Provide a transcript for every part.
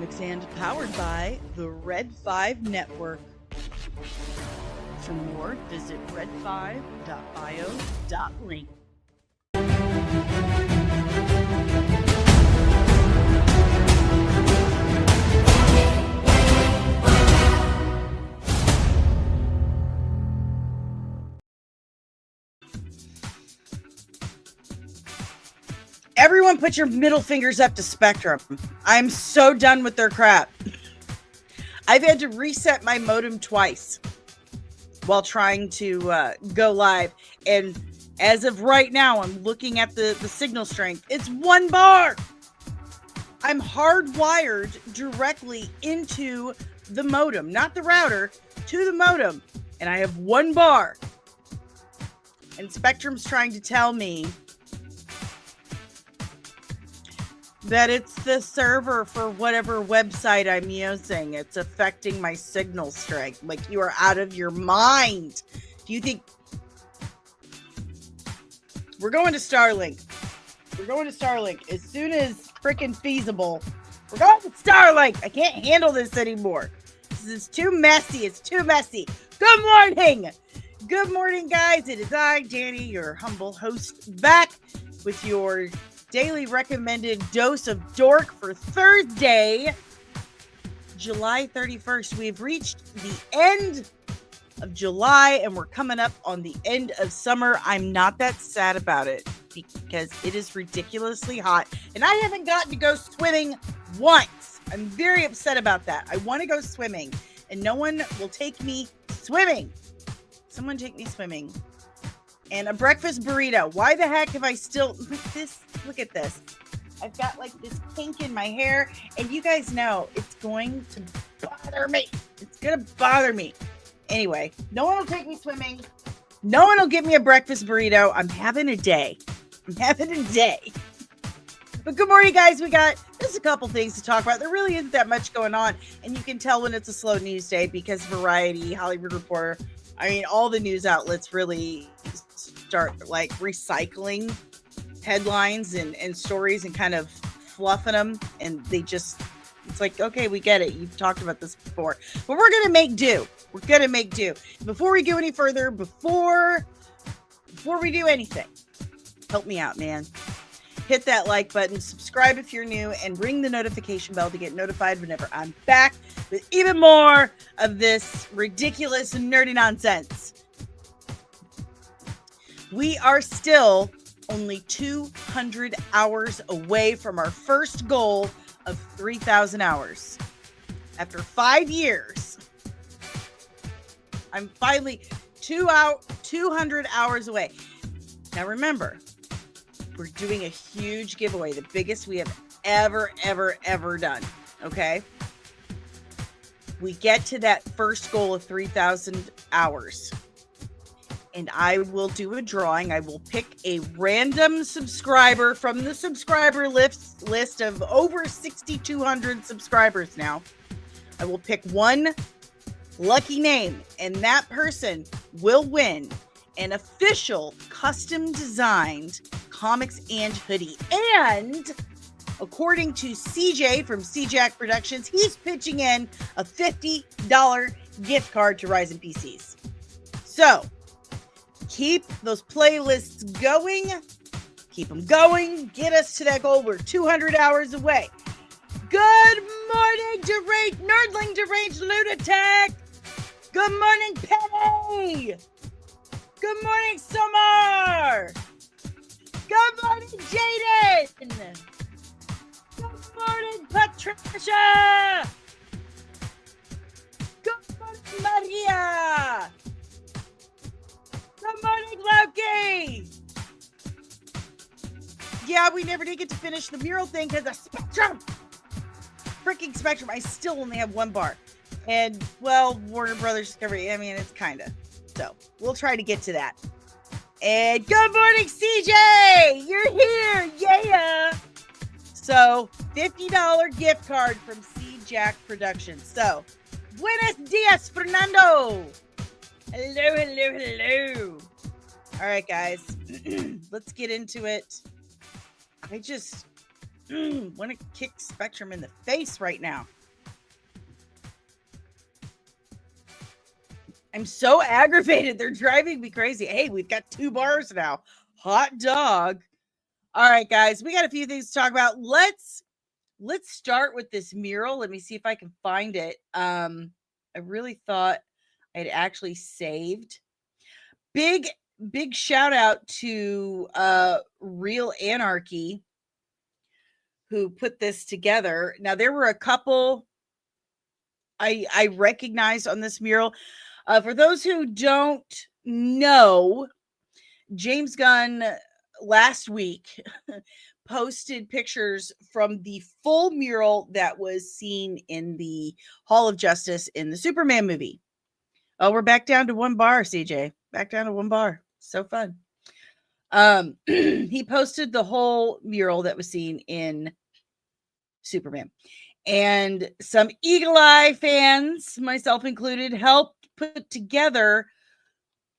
Comics and powered by the Red 5 Network. For more, visit red5.bio.link. Everyone put your middle fingers up to Spectrum. I'm so done with their crap. I've had to reset my modem twice while trying to go live. And as of right now, I'm looking at the signal strength. It's 1 bar. I'm hardwired directly into the modem, not the router, to the modem. And I have 1 bar. And Spectrum's trying to tell me that it's the server for whatever website I'm using. It's affecting my signal strength. Like, you are out of your mind. Do you think... We're going to Starlink. We're going to Starlink as soon as freaking feasible. We're going to Starlink. I can't handle this anymore. This is too messy. It's too messy. Good morning. Good morning, guys. It is I, Danny, your humble host, back with your daily recommended dose of dork for Thursday, July 31st. We've reached the end of July and we're coming up on the end of summer. I'm not that sad about it because it is ridiculously hot and I haven't gotten to go swimming once. I'm very upset about that. I want to go swimming and no one will take me swimming. Someone take me swimming. And a breakfast burrito. Why the heck have I still... Look at this. I've got like this kink in my hair. And you guys know it's going to bother me. It's going to bother me. Anyway, no one will take me swimming. No one will give me a breakfast burrito. I'm having a day. I'm having a day. But good morning, guys. We got just a couple things to talk about. There really isn't that much going on. And you can tell when it's a slow news day because Variety, Hollywood Reporter, I mean, all the news outlets really start like recycling headlines and stories and kind of fluffing them. And they just, it's like, okay, we get it. You've talked about this before. But we're going to make do. We're going to make do. Before we go any further, before we do anything, help me out, man. Hit that like button, subscribe if you're new, and ring the notification bell to get notified whenever I'm back with even more of this ridiculous nerdy nonsense. We are still only 200 hours away from our first goal of 3,000 hours. After 5 years, I'm finally 200 hours away. Now remember, we're doing a huge giveaway, the biggest we have ever done, okay? We get to that first goal of 3,000 hours, and I will do a drawing. I will pick a random subscriber from the subscriber list of over 6,200 subscribers now. I will pick one lucky name, and that person will win an official custom designed comics and hoodie. And according to CJ from CJack Productions, he's pitching in a $50 gift card to Ryzen PCs. So keep those playlists going. Keep them going. Get us to that goal. We're 200 hours away. Good morning, nerdling deranged lunatic. Good morning, Penny. Good morning, Summer. Good morning, Jaden. Good morning, Patricia. Good morning, Maria. Good morning, Loki. Yeah, we never did get to finish the mural thing because of Spectrum. Freaking Spectrum. I still only have 1 bar. And, well, Warner Brothers Discovery, I mean, it's kind of. So, we'll try to get to that. And good morning, CJ! You're here! Yeah! So, $50 gift card from CJack Productions. So, buenos dias, Fernando! Hello. All right, guys. Let's get into it. I just want to kick Spectrum in the face right now. I'm so aggravated. They're driving me crazy. Hey, we've got 2 bars now. Hot dog. All right, guys, we got a few things to talk about. Let's start with this mural. Let me see if I can find it. I really thought I'd actually saved. Big shout out to Real Anarchy, who put this together. Now, there were a couple I recognized on this mural. For those who don't know, James Gunn last week posted pictures from the full mural that was seen in the Hall of Justice in the Superman movie. Oh, we're back down to 1 bar, CJ. Back down to 1 bar. So fun. He posted the whole mural that was seen in Superman. And some Eagle Eye fans, myself included, helped put together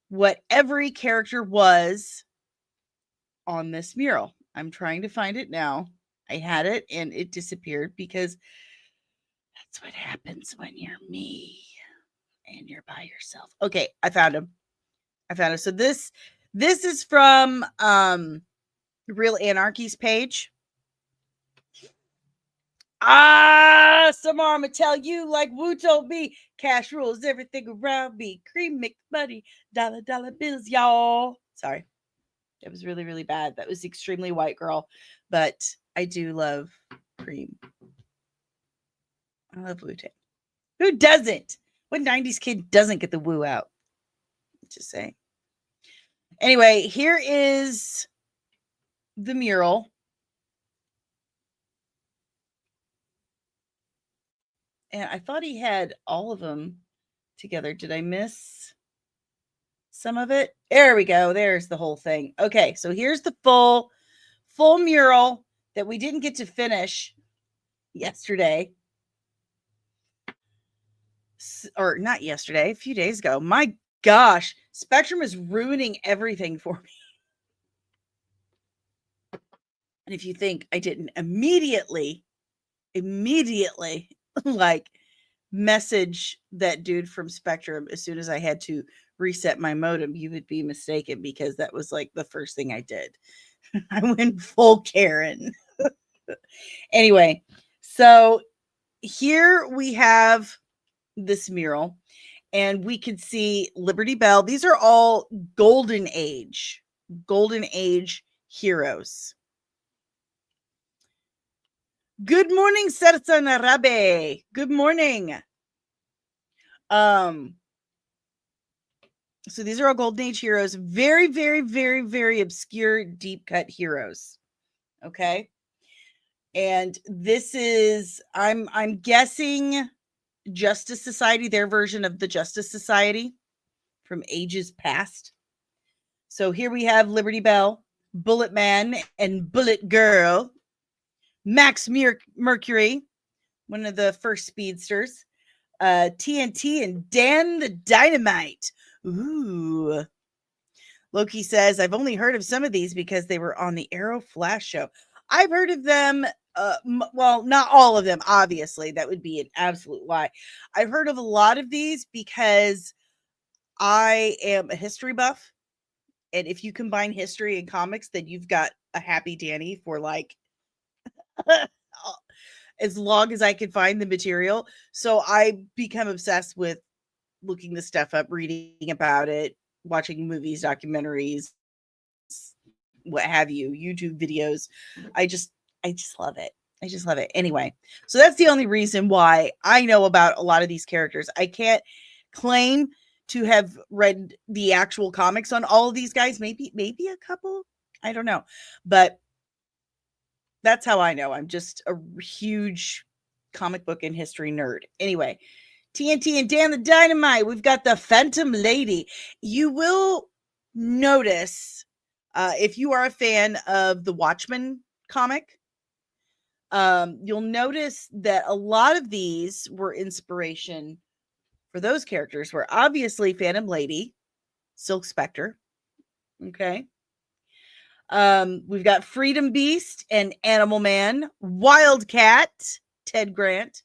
what every character was on this mural. I'm trying to find it now. I had it and it disappeared because that's what happens when you're me and you're by yourself. Okay, I found him. So this is from Real Anarchy's page. Samar, I'm gonna tell you like Wu told me, cash rules everything around me. Cream mix money, dollar bills, y'all. Sorry, it was really, really bad. That was extremely white girl, but I do love cream. I love Wu-Tang. Who doesn't? What 90s kid doesn't get the woo out? Just saying. Anyway, here is the mural. And I thought he had all of them together. Did I miss some of it? There we go. There's the whole thing. Okay, so here's the full mural that we didn't get to finish yesterday. Or not yesterday, a few days ago. My gosh, Spectrum is ruining everything for me. And if you think I didn't immediately like message that dude from Spectrum as soon as I had to reset my modem, you would be mistaken, because that was like the first thing I did. I went full Karen. Anyway, so here we have this mural, and we can see Liberty Bell. These are all golden age heroes. Good morning, Sersan Arabe. Good morning. So these are all golden age heroes. Very, very, very, very obscure deep cut heroes. Okay. And this is, I'm guessing, Justice Society, their version of the Justice Society from ages past. So here we have Liberty Bell, Bullet Man and Bullet Girl, Max Mercury, one of the first speedsters, TNT, and Dan the Dynamite. Ooh. Loki says, I've only heard of some of these because they were on the Arrow Flash show. I've heard of them. Well, not all of them, obviously. That would be an absolute lie. I've heard of a lot of these because I am a history buff. And if you combine history and comics, then you've got a happy Danny for like as long as I can find the material. So I become obsessed with looking this stuff up, reading about it, watching movies, documentaries, what have you, YouTube videos. I just love it. I just love it. Anyway, so that's the only reason why I know about a lot of these characters. I can't claim to have read the actual comics on all of these guys. Maybe a couple. I don't know. But that's how I know. I'm just a huge comic book and history nerd. Anyway, TNT and Dan the Dynamite. We've got the Phantom Lady. You will notice, if you are a fan of the Watchmen comic, you'll notice that a lot of these were inspiration for those characters. Were obviously Phantom Lady, Silk Spectre. Okay. We've got Freedom Beast and Animal Man, Wildcat, Ted Grant,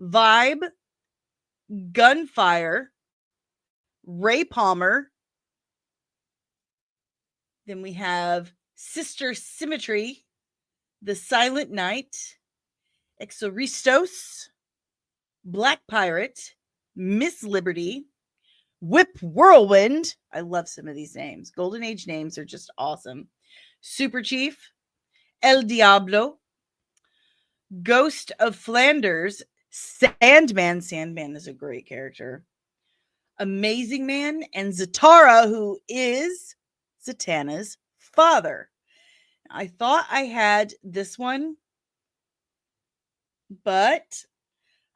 Vibe, Gunfire, Ray Palmer. Then we have Sister Symmetry, The Silent Knight, Exoristos, Black Pirate, Miss Liberty, Whip Whirlwind. I love some of these names. Golden Age names are just awesome. Super Chief, El Diablo, Ghost of Flanders, Sandman. Sandman is a great character. Amazing Man, and Zatara, who is Zatanna's father. I thought I had this one, but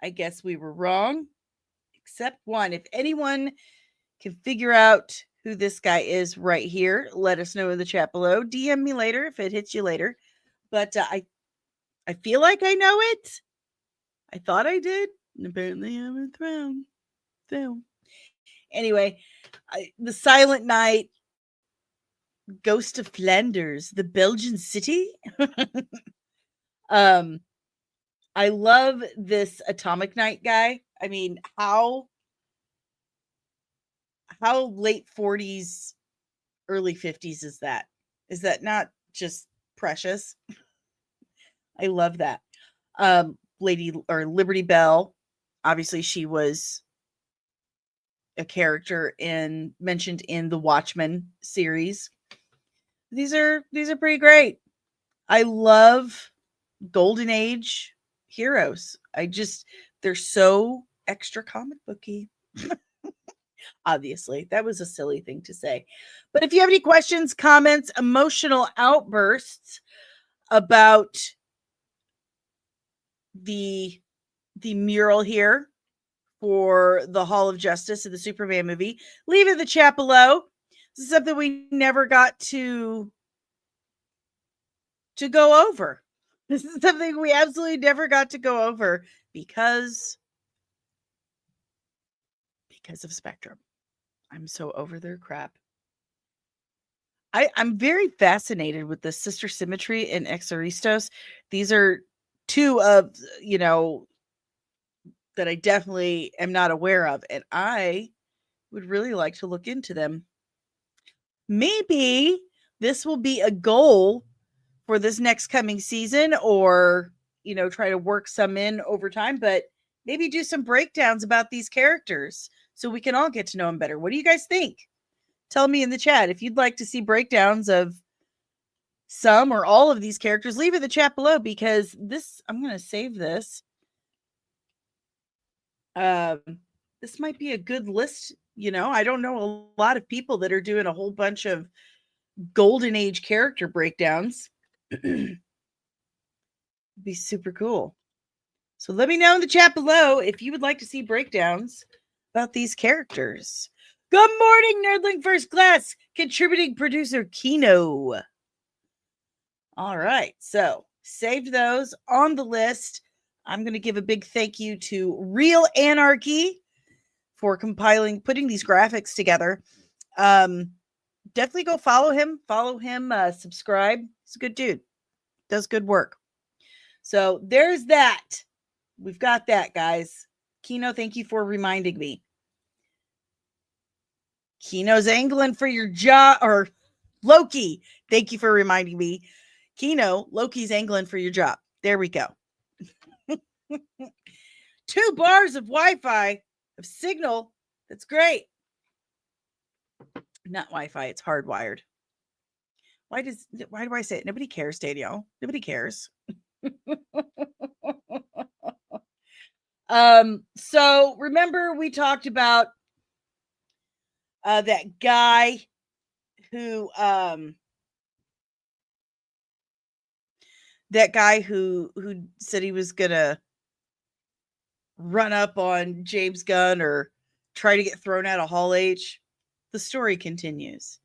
I guess we were wrong. Except one. If anyone can figure out who this guy is right here, let us know in the chat below. DM me later if it hits you later. But I feel like I know it. I thought I did. And apparently I'm a thrown. So anyway, The Silent Knight, Ghost of Flanders, the Belgian city. I love this Atomic Knight guy. I mean, how late 40s, early 50s is that? Is that not just precious? I love that. Lady or Liberty Bell, obviously she was a character mentioned in the Watchmen series. These are pretty great. I love Golden Age heroes. They're so extra comic booky. Obviously, that was a silly thing to say. But if you have any questions, comments, emotional outbursts about the mural here for the Hall of Justice of the Superman movie, leave it in the chat below. This is something we never got to go over. This is something we absolutely never got to go over because of Spectrum. I'm so over their crap. I'm very fascinated with the Sister Symmetry and Exoristos. These are two of, that I definitely am not aware of, and I would really like to look into them. Maybe this will be a goal for this next coming season, or, try to work some in over time, but maybe do some breakdowns about these characters so we can all get to know them better. What do you guys think? Tell me in the chat if you'd like to see breakdowns of some or all of these characters. Leave it in the chat below, because I'm going to save this. This might be a good list. I don't know a lot of people that are doing a whole bunch of Golden Age character breakdowns. Be super cool. So let me know in the chat below if you would like to see breakdowns about these characters. Good morning, Nerdling First Class, contributing producer Kino. All right, so saved those on the list. I'm going to give a big thank you to Real Anarchy for putting these graphics together. Definitely go follow him, subscribe. He's a good dude, does good work. So there's that. We've got that, guys. Kino, thank you for reminding me. Kino's angling for your job, or Loki, thank you for reminding me. Kino, Loki's angling for your job. There we go. 2 bars of Wi-Fi, of signal. That's great. Not Wi-Fi, it's hardwired. Why do I say it? Nobody cares, Danielle. Nobody cares. So remember we talked about that guy who said he was gonna run up on James Gunn or try to get thrown out of Hall H. The story continues.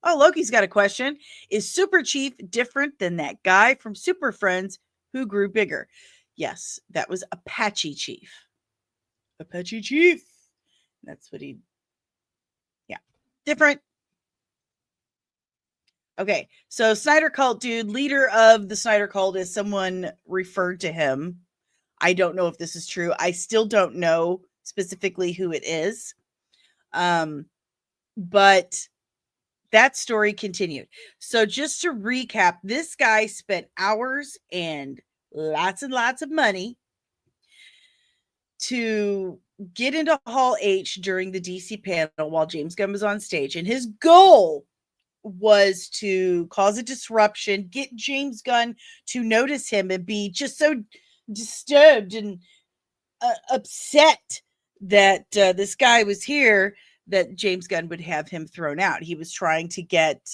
Oh, Loki's got a question. Is Super Chief different than that guy from Super Friends who grew bigger? Yes, that was Apache Chief. Apache Chief. That's what yeah, different. Okay, so Snyder Cult dude, leader of the Snyder Cult, as someone referred to him. I don't know if this is true. I still don't know specifically who it is. But that story continued. So just to recap, this guy spent hours and lots of money to get into Hall H during the DC panel while James Gunn was on stage. And his goal was to cause a disruption, get James Gunn to notice him and be just so disturbed and upset that this guy was here that James Gunn would have him thrown out. He was trying to get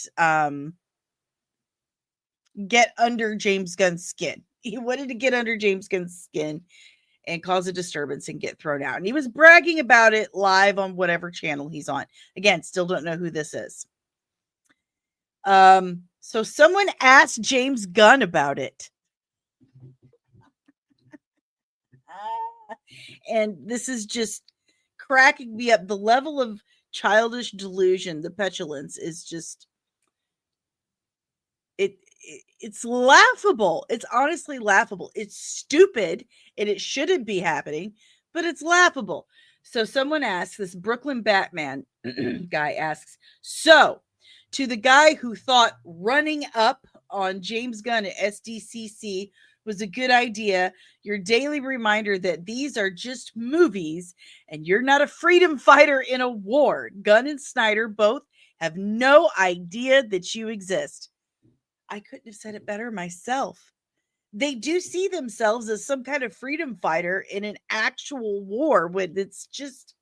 under James Gunn's skin. He wanted to get under James Gunn's skin and cause a disturbance and get thrown out. And he was bragging about it live on whatever channel he's on. Again, still don't know who this is. So someone asked James Gunn about it. And this is just cracking me up. The level of childish delusion, the petulance is just it's laughable. It's honestly laughable. It's stupid and it shouldn't be happening, but it's laughable. So someone asks, this Brooklyn Batman guy asks, so to the guy who thought running up on James Gunn at SDCC was a good idea, your daily reminder that these are just movies and you're not a freedom fighter in a war. Gunn and Snyder both have no idea that you exist. I couldn't have said it better myself. They do see themselves as some kind of freedom fighter in an actual war when it's just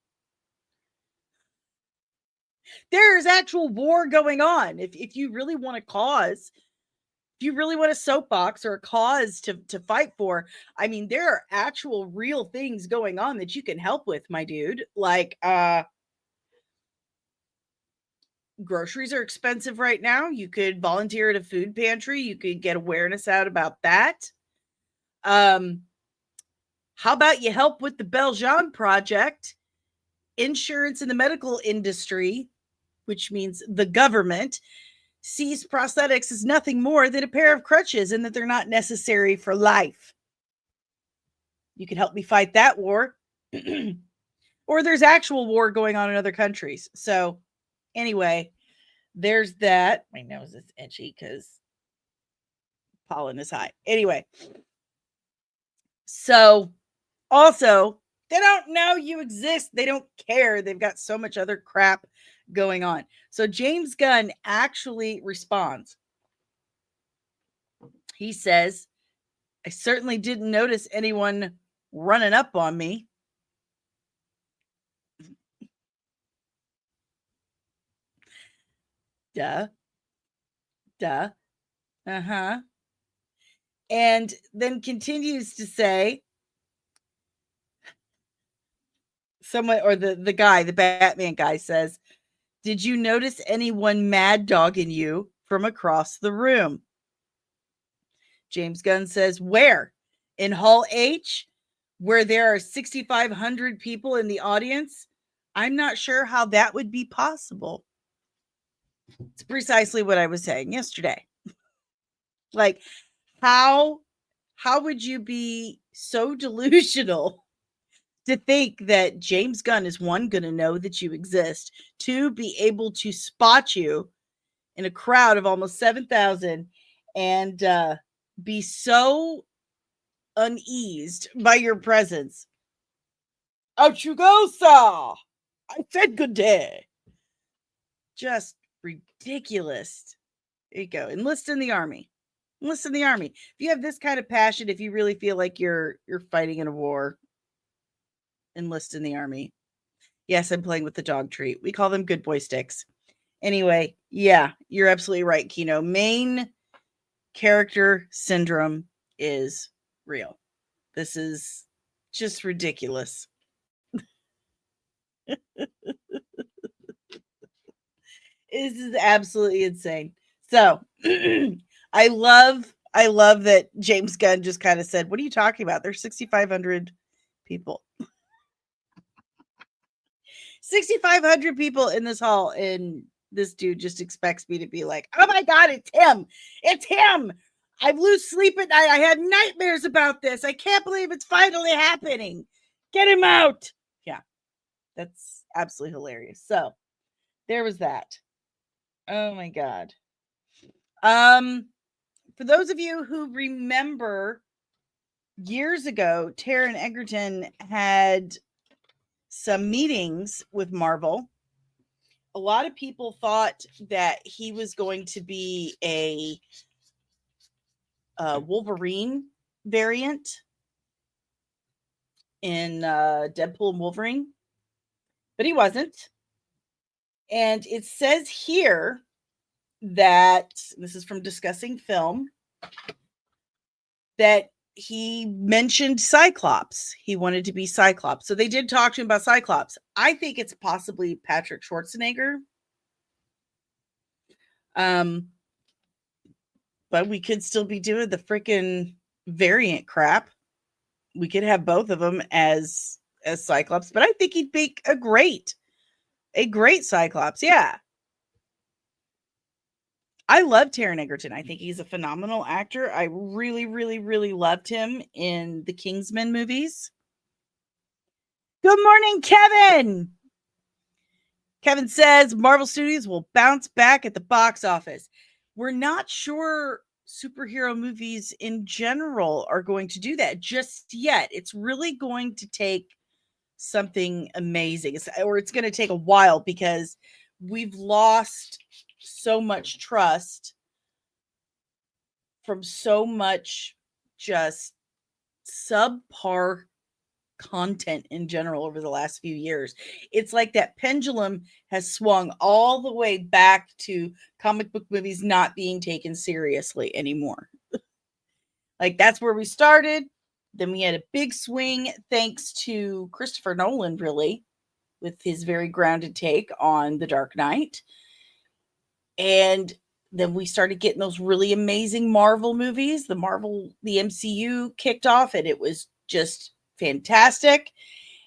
there's actual war going on. If you really want a cause, if you really want a soapbox or a cause to fight for, I mean, there are actual real things going on that you can help with, my dude. Like, groceries are expensive right now. You could volunteer at a food pantry. You could get awareness out about that. How about you help with the Belgian project? Insurance in the medical industry, which means the government, sees prosthetics as nothing more than a pair of crutches and that they're not necessary for life. You can help me fight that war. Or there's actual war going on in other countries. So anyway, there's that. My nose is itchy because pollen is high. Anyway, so also, they don't know you exist. They don't care. They've got so much other crap going on. So James Gunn actually responds. He says, I certainly didn't notice anyone running up on me. Duh. Uh-huh. And then continues to say, someone, or the guy, the Batman guy says, did you notice anyone mad dogging you from across the room? James Gunn says, where? In Hall H, where there are 6,500 people in the audience? I'm not sure how that would be possible. It's precisely what I was saying yesterday. Like, how would you be so delusional to think that James Gunn is, one, going to know that you exist, two, be able to spot you in a crowd of almost 7,000 and be so uneased by your presence. Out you go, sir. I said good day. Just ridiculous. There you go. Enlist in the army. Enlist in the army. If you have this kind of passion, if you really feel like you're fighting in a war, enlist in the army. Yes, I'm playing with the dog treat. We call them good boy sticks. Anyway, yeah, you're absolutely right, Kino. Main character syndrome is real. This is just ridiculous. This is absolutely insane. So I love that James Gunn just kind of said, what are you talking about? There's 6,500 people. 6,500 people in this hall, and this dude just expects me to be like, oh my God, it's him. It's him. I lose sleep at night. I had nightmares about this. I can't believe it's finally happening. Get him out. Yeah, that's absolutely hilarious. So there was that. Oh my God. For those of you who remember years ago, Taron Egerton had some meetings with Marvel. A lot of people thought that he was going to be a Wolverine variant in Deadpool and Wolverine, but he wasn't. And it says here that, this is from Discussing Film, that he mentioned Cyclops. He wanted to be Cyclops. So they did talk to him about Cyclops. I think it's possibly Patrick Schwarzenegger. But we could still be doing the freaking variant crap. We could have both of them as Cyclops, but I think he'd be a great Cyclops. Yeah. I love Taron Egerton. I think he's a phenomenal actor. I really, really, really loved him in the Kingsman movies. Good morning, Kevin. Kevin says Marvel Studios will bounce back at the box office. We're not sure superhero movies in general are going to do that just yet. It's really going to take something amazing, or it's going to take a while, because we've lost so much trust from so much just subpar content in general over the last few years. It's like that pendulum has swung all the way back to comic book movies not being taken seriously anymore. Like, that's where we started. Then we had a big swing thanks to Christopher Nolan, really, with his very grounded take on The Dark Knight. And then we started getting those really amazing Marvel movies. The MCU kicked off, and it was just fantastic.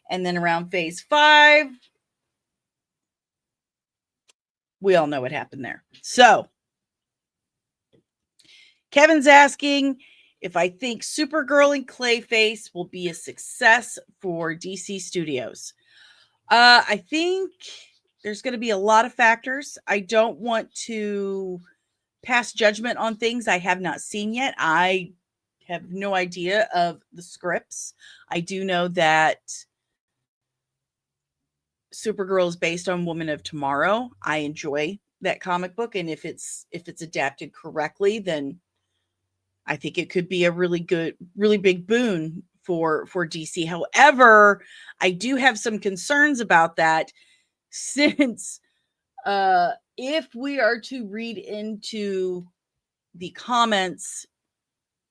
And then around phase 5, we all know what happened there. So Kevin's asking if I think Supergirl and Clayface will be a success for DC Studios. I think there's going to be a lot of factors. I don't want to pass judgment on things I have not seen yet. I have no idea of the scripts. I do know that Supergirl is based on Woman of Tomorrow. I enjoy that comic book, and if it's adapted correctly, then I think it could be a really big boon for DC. However, I do have some concerns about that, since if we are to read into the comments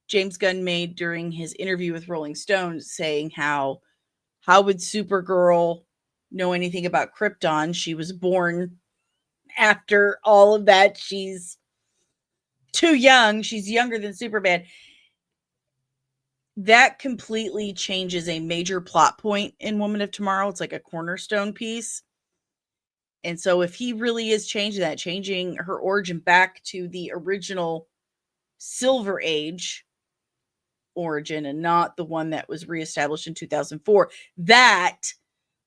James Gunn made during his interview with Rolling Stone, saying how would Supergirl know anything about Krypton? She was born after all of that. She's too young. She's younger than Superman. That completely changes a major plot point in Woman of Tomorrow. It's like a cornerstone piece. And so if he really is changing her origin back to the original Silver Age origin and not the one that was reestablished in 2004, that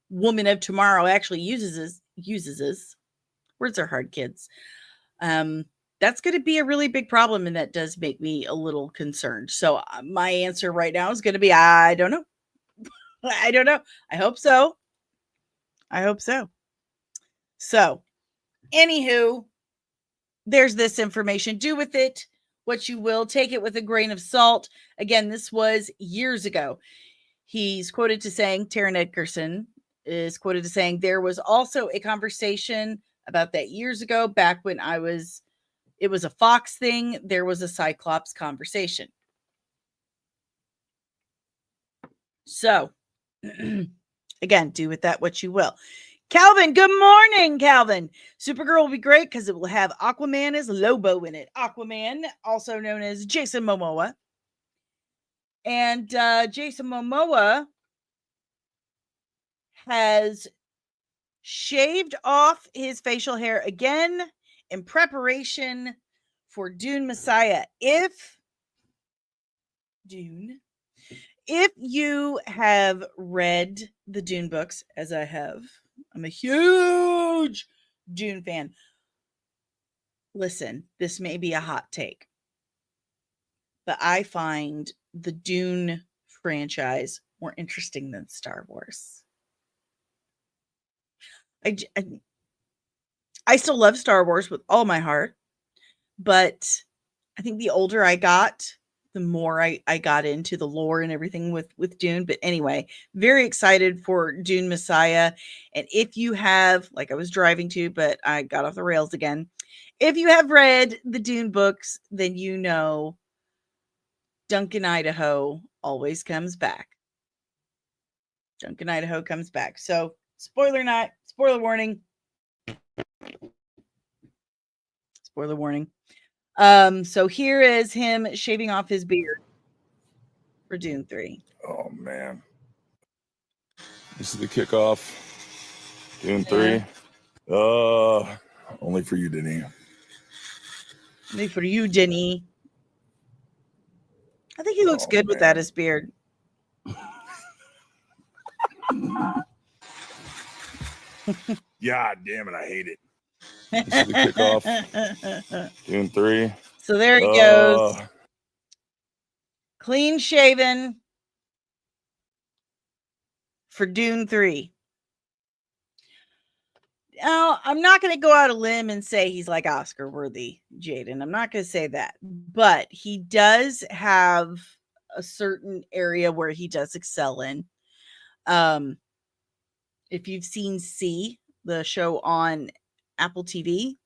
Woman of Tomorrow actually uses words are hard, kids. That's going to be a really big problem, and that does make me a little concerned. So my answer right now is going to be, I don't know. I don't know. I hope so. So, anywho, there's this information. Do with it what you will. Take it with a grain of salt. Again, this was years ago. He's quoted to saying, Taron Egerton is quoted to saying, there was also a conversation about that years ago, back when it was a Fox thing. There was a Cyclops conversation. So, again, do with that what you will. Calvin, good morning, Calvin. Supergirl will be great because it will have Aquaman as Lobo in it. Aquaman, also known as Jason Momoa. And Jason Momoa has shaved off his facial hair again in preparation for Dune Messiah. If you have read the Dune books, as I have, I'm a huge Dune fan. Listen, this may be a hot take, but I find the Dune franchise more interesting than Star Wars. I still love Star Wars with all my heart, but I think the older I got, the more I got into the lore and everything with Dune. But anyway, very excited for Dune Messiah. And if you have, like I was driving to, but I got off the rails again. If you have read the Dune books, then you know Duncan, Idaho always comes back. Duncan, Idaho comes back. So spoiler warning. Spoiler warning. So here is him shaving off his beard for Dune 3. Oh man. This is the kickoff. Dune 3. Only for you, Denny. Only for you, Denny. I think he looks good with that, his beard. God damn it, I hate it. This is the kickoff. Dune 3. So there he goes. Clean shaven for Dune 3. Now, I'm not going to go out a limb and say he's like Oscar worthy, Jaden. I'm not going to say that. But he does have a certain area where he does excel in. If you've seen C, the show on Apple TV,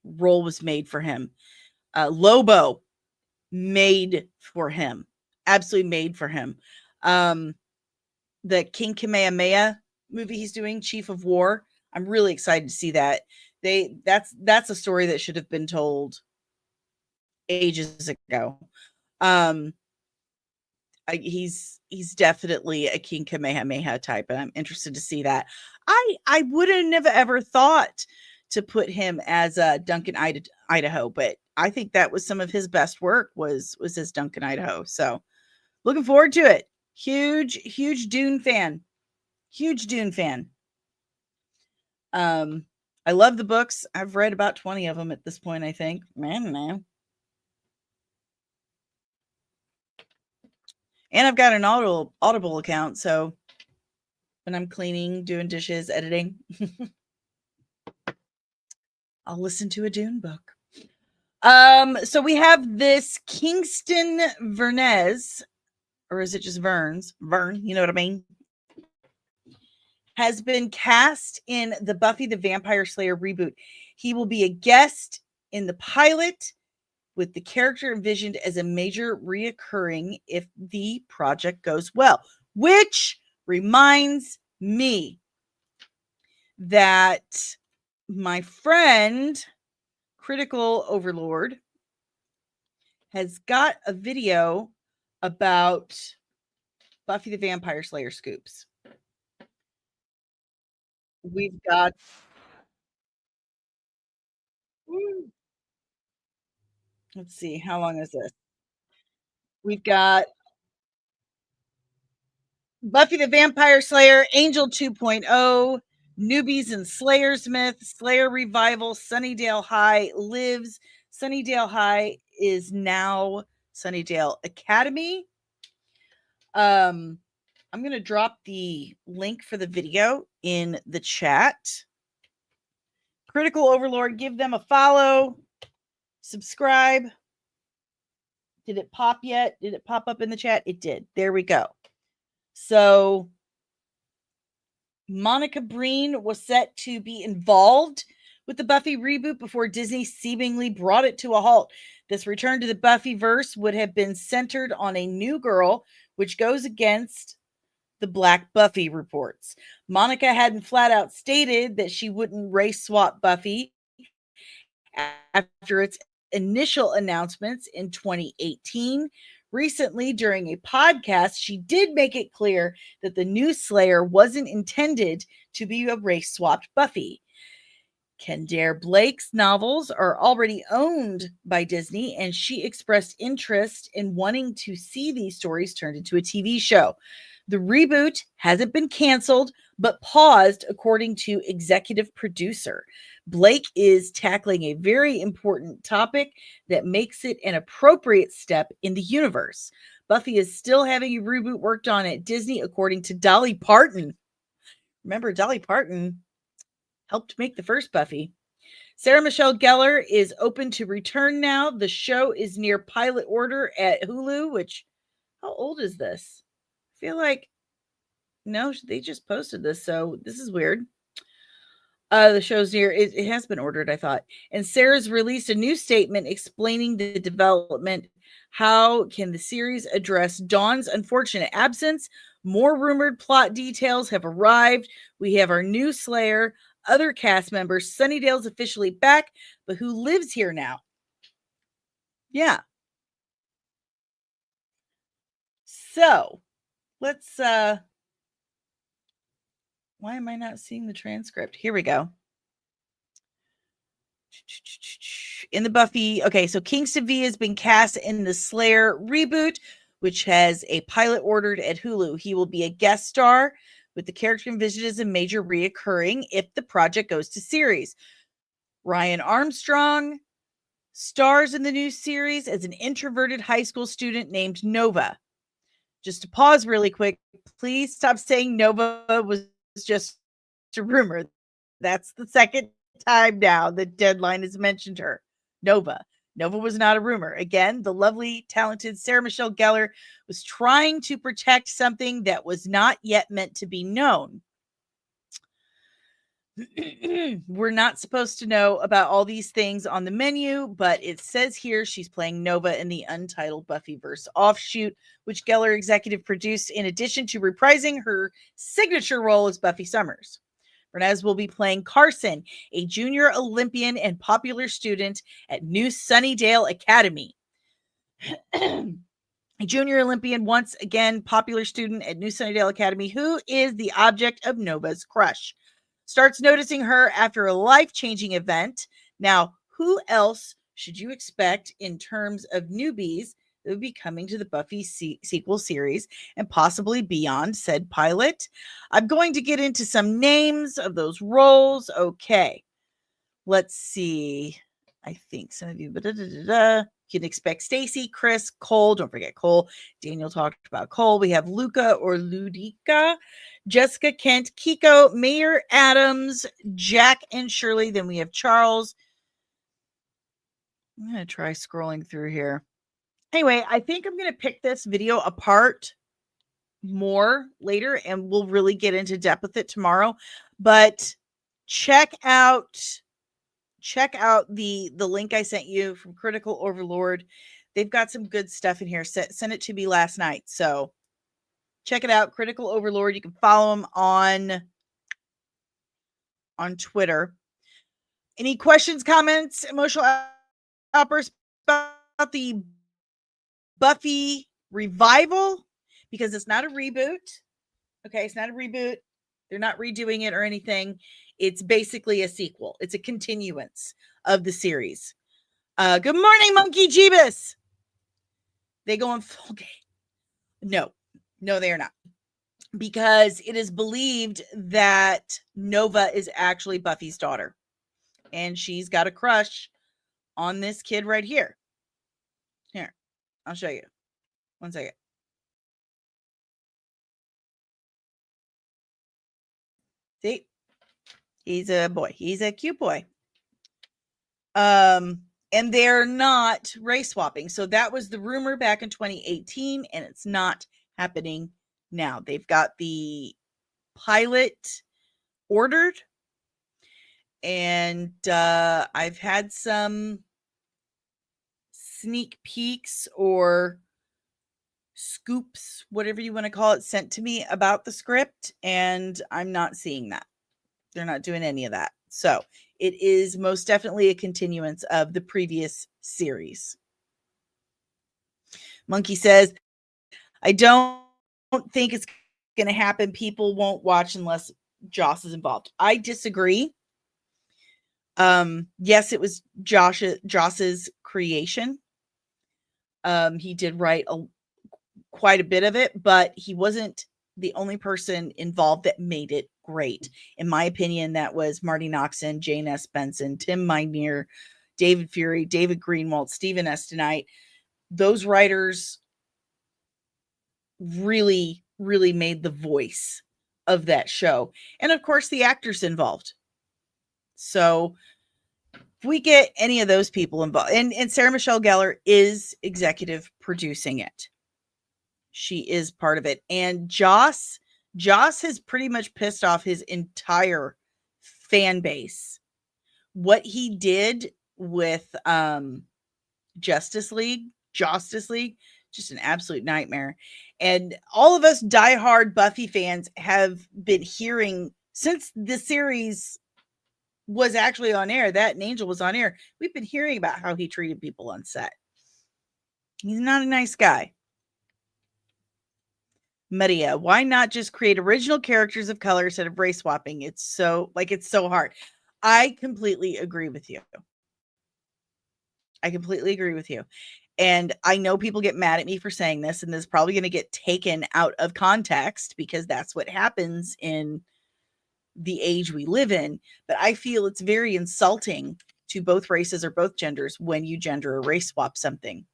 role was made for him. Lobo, made for him. Absolutely made for him. The King Kamehameha movie he's doing, Chief of War. I'm really excited to see that. That's a story that should have been told ages ago. He's definitely a King Kamehameha type, and I'm interested to see that. I wouldn't have ever thought to put him as a Duncan, Idaho, but I think that was some of his best work was as Duncan, Idaho. So looking forward to it. Huge Dune fan. Huge Dune fan. I love the books. I've read about 20 of them at this point, I think. Man. And I've got an Audible account, so when I'm cleaning, doing dishes, editing, I'll listen to a Dune book. So we have this Kingston Vernez, or is it just Verns? Vern, you know what I mean? Has been cast in the Buffy the Vampire Slayer reboot. He will be a guest in the pilot, with the character envisioned as a major reoccurring if the project goes well. Which reminds me that my friend, Critical Overlord, has got a video about Buffy the Vampire Slayer scoops. We've got... Let's see, how long is this? We've got Buffy the Vampire Slayer, Angel 2.0, Newbies and Slayer's Myth, Slayer Revival, Sunnydale High lives. Sunnydale High is now Sunnydale Academy. I'm going to drop the link for the video in the chat. Critical Overlord, give them a follow. Subscribe. Did it pop yet? Did it pop up in the chat? It did. There we go. So Monica Breen was set to be involved with the Buffy reboot before Disney seemingly brought it to a halt. This return to the Buffyverse would have been centered on a new girl, which goes against the Black Buffy reports. Monica hadn't flat out stated that she wouldn't race swap Buffy after its initial announcements in 2018. Recently, during a podcast, she did make it clear that the new Slayer wasn't intended to be a race-swapped Buffy. Kendare Blake's novels are already owned by Disney, and she expressed interest in wanting to see these stories turned into a TV show. The reboot hasn't been canceled, but paused, according to executive producer. Blake is tackling a very important topic that makes it an appropriate step in the universe. Buffy is still having a reboot worked on at Disney, according to Dolly Parton. Remember, Dolly Parton helped make the first Buffy. Sarah Michelle Gellar is open to return now. The show is near pilot order at Hulu, which, how old is this? I feel like, no, they just posted this, so this is weird. The show's near, it has been ordered, I thought. And Sarah's released a new statement explaining the development. How can the series address Dawn's unfortunate absence? More rumored plot details have arrived. We have our new Slayer, other cast members. Sunnydale's officially back, but who lives here now? Yeah. So, let's, why am I not seeing the transcript? Here we go. In the Buffy, okay, so Kingston V has been cast in the Slayer reboot, which has a pilot ordered at Hulu. He will be a guest star, with the character envisioned as a major reoccurring if the project goes to series. Ryan Armstrong stars in the new series as an introverted high school student named Nova. Just to pause really quick, please stop saying Nova was just a rumor. That's the second time now that Deadline has mentioned her. Nova was not a rumor. Again, the lovely, talented Sarah Michelle Gellar was trying to protect something that was not yet meant to be known. We're not supposed to know about all these things on the menu, but it says here she's playing Nova in the untitled Buffyverse offshoot, which Gellar executive produced in addition to reprising her signature role as Buffy Summers. Bernays will be playing Carson, a junior Olympian and popular student at New Sunnydale Academy. A junior Olympian, once again popular student at New Sunnydale Academy, who is the object of Nova's crush. Starts noticing her after a life-changing event. Now, who else should you expect in terms of newbies that would be coming to the Buffy sequel series and possibly beyond said pilot? I'm going to get into some names of those roles. Okay, let's see. I think some of you can expect Stacy, Chris, Cole. Don't forget Cole. Daniel talked about Cole. We have Luca or Ludica, Jessica, Kent, Kiko, Mayor Adams, Jack, and Shirley. Then we have Charles. I'm going to try scrolling through here. Anyway, I think I'm going to pick this video apart more later, and we'll really get into depth with it tomorrow. But check out the link I sent you from Critical Overlord. They've got some good stuff in here. Sent it to me last night, so check it out. Critical Overlord. You can follow them on Twitter. Any questions, comments, emotional outbursts about the Buffy revival? Because it's not a reboot. Okay, it's not a reboot. They're not redoing it or anything. It's basically a sequel. It's a continuance of the series. Good morning, Monkey Jeebus. They go on full game. No, they are not. Because it is believed that Nova is actually Buffy's daughter. And she's got a crush on this kid right here. Here, I'll show you. One second. See? He's a boy. He's a cute boy. And they're not race swapping. So that was the rumor back in 2018, and it's not happening now. They've got the pilot ordered, and I've had some sneak peeks or scoops, whatever you want to call it, sent to me about the script, and I'm not seeing that. They're not doing any of that. So it is most definitely a continuance of the previous series. Monkey says, I don't think it's going to happen. People won't watch unless Joss is involved. I disagree. Yes, it was Joss's creation. He did write quite a bit of it, but he wasn't the only person involved that made it great. In my opinion, that was Marty Noxon, Jane S. Benson, Tim Minear, David Fury, David Greenwald, Stephen Estonite. Those writers really, really made the voice of that show. And of course, the actors involved. So if we get any of those people involved, and Sarah Michelle Gellar is executive producing it. She is part of it. And Joss has pretty much pissed off his entire fan base. What he did with Justice League, just an absolute nightmare. And all of us diehard Buffy fans have been hearing since the series was actually on air, that and Angel was on air, we've been hearing about how he treated people on set. He's not a nice guy. Maria, why not just create original characters of color instead of race swapping? It's so hard. I completely agree with you. And I know people get mad at me for saying this, and this is probably going to get taken out of context because that's what happens in the age we live in. But I feel it's very insulting to both races or both genders when you gender or race swap something.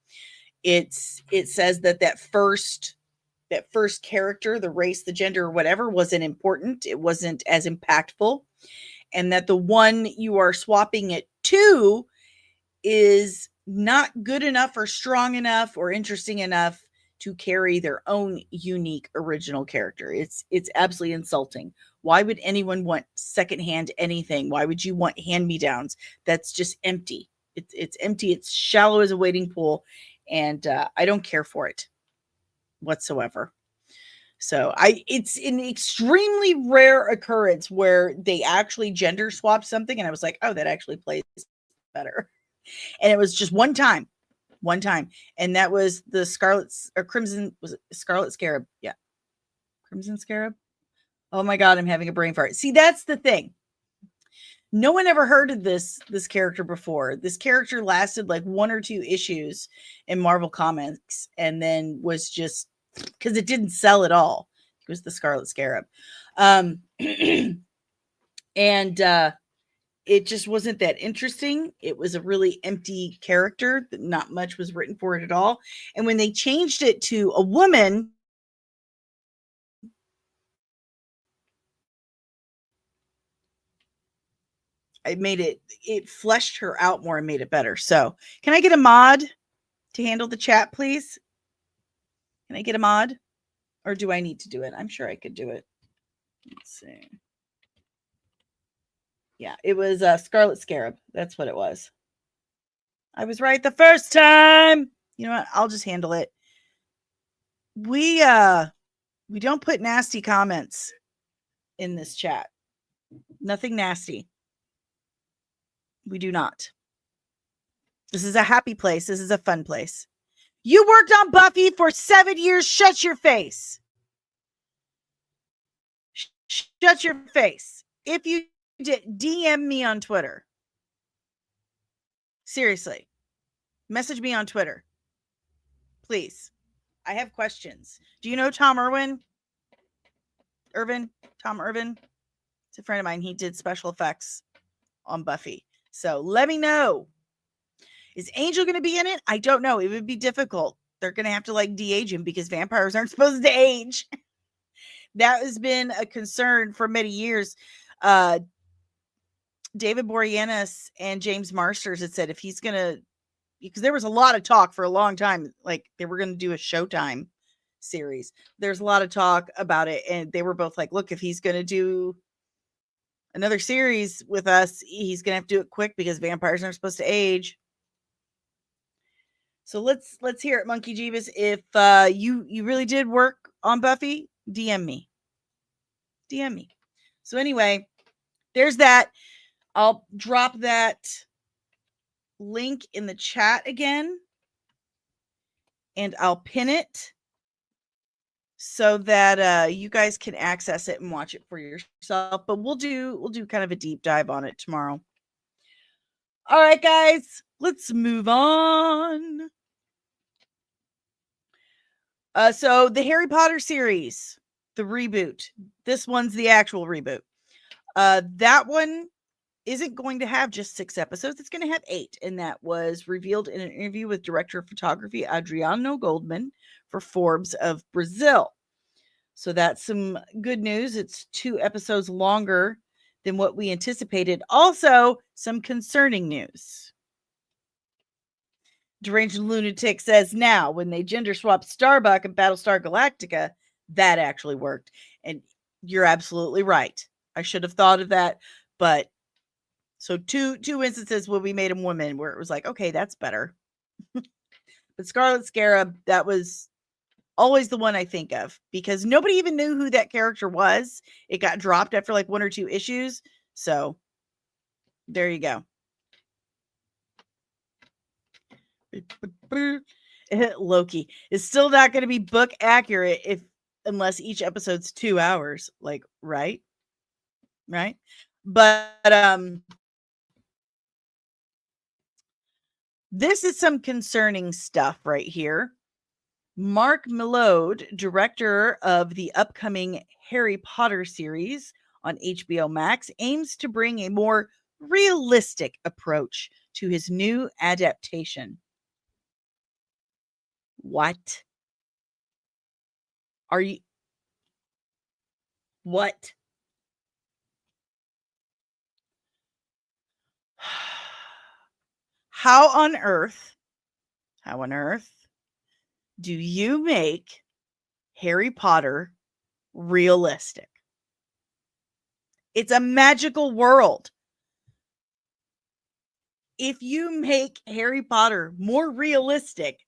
It says that first character, the race, the gender, or whatever, wasn't important. It wasn't as impactful. And that the one you are swapping it to is not good enough or strong enough or interesting enough to carry their own unique original character. It's absolutely insulting. Why would anyone want secondhand anything? Why would you want hand-me-downs? That's just empty. It's empty. It's shallow as a wading pool. And I don't care for it whatsoever. So it's an extremely rare occurrence where they actually gender swap something. And I was like, oh, that actually plays better. And it was just one time. And that was the Scarlet Scarab? Yeah. Crimson Scarab. Oh my God, I'm having a brain fart. See, that's the thing. No one ever heard of this character before. This character lasted like 1 or 2 issues in Marvel Comics and then was just because it didn't sell at all. It was the Scarlet Scarab. And it just wasn't that interesting. It was a really empty character. Not much was written for it at all. And when they changed it to a woman, it fleshed her out more and made it better. So can I get a mod to handle the chat, please? Can I get a mod? Or do I need to do it? I'm sure I could do it. Let's see. Yeah, it was Scarlet Scarab. That's what it was. I was right the first time. You know what? I'll just handle it. We don't put nasty comments in this chat. Nothing nasty. We do not. This is a happy place. This is a fun place. You worked on Buffy for 7 years. Shut your face. Shut your face. If you did, DM me on Twitter. Seriously. Message me on Twitter. Please. I have questions. Do you know Tom Irwin? Tom Irwin? It's a friend of mine. He did special effects on Buffy. So let me know. Is Angel going to be in it? I don't know. It would be difficult. They're going to have to like de-age him because vampires aren't supposed to age. That has been a concern for many years. David Boreanaz and James Marsters had said if he's going to, because there was a lot of talk for a long time, like they were going to do a Showtime series. There's a lot of talk about it. And they were both like, look, if he's going to do another series with us, he's going to have to do it quick because vampires aren't supposed to age. So let's hear it, Monkey Jeebus. If you really did work on Buffy, DM me. So anyway, there's that. I'll drop that link in the chat again, and I'll pin it so that you guys can access it and watch it for yourself. But we'll do kind of a deep dive on it tomorrow. All right, guys, let's move on. So the Harry Potter series, the reboot. This one's the actual reboot. That one isn't going to have just 6 episodes. It's going to have 8. And that was revealed in an interview with director of photography Adriano Goldman for Forbes of Brazil. So that's some good news. It's 2 episodes longer than what we anticipated. Also, some concerning news. Deranged Lunatic says now, when they gender swapped Starbuck and Battlestar Galactica, that actually worked. And you're absolutely right. I should have thought of that. But so two instances where we made them women where it was like, okay, that's better. But Scarlet Scarab, that was always the one I think of because nobody even knew who that character was. It got dropped after like 1 or 2 issues. So there you go. Loki is still not going to be book accurate unless each episode's 2 hours. Like, right? But this is some concerning stuff right here. Mark Millode, director of the upcoming Harry Potter series on HBO Max, aims to bring a more realistic approach to his new adaptation. What? Are you? What? How on earth do you make Harry Potter realistic? It's a magical world. If you make Harry Potter more realistic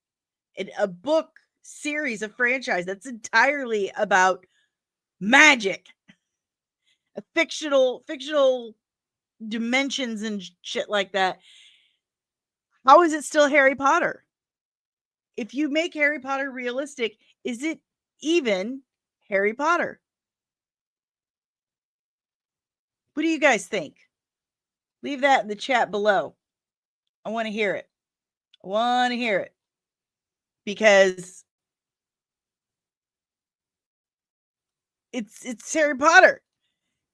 in a book series, a franchise that's entirely about magic, a fictional dimensions and shit like that, how is it still Harry Potter? If you make Harry Potter realistic, is it even Harry Potter? What do you guys think? Leave that in the chat below. I want to hear it. Because it's Harry Potter.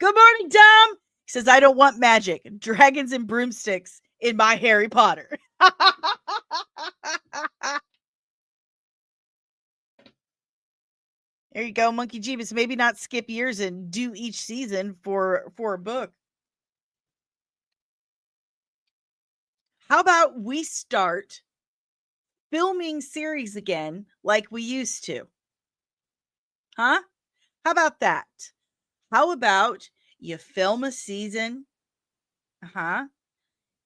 Good morning, Tom. He says, I don't want magic, dragons and broomsticks in my Harry Potter. There you go, Monkey Jeebus. Maybe not skip years and do each season for a book. How about we start filming series again like we used to? Huh? How about that? How about you film a season?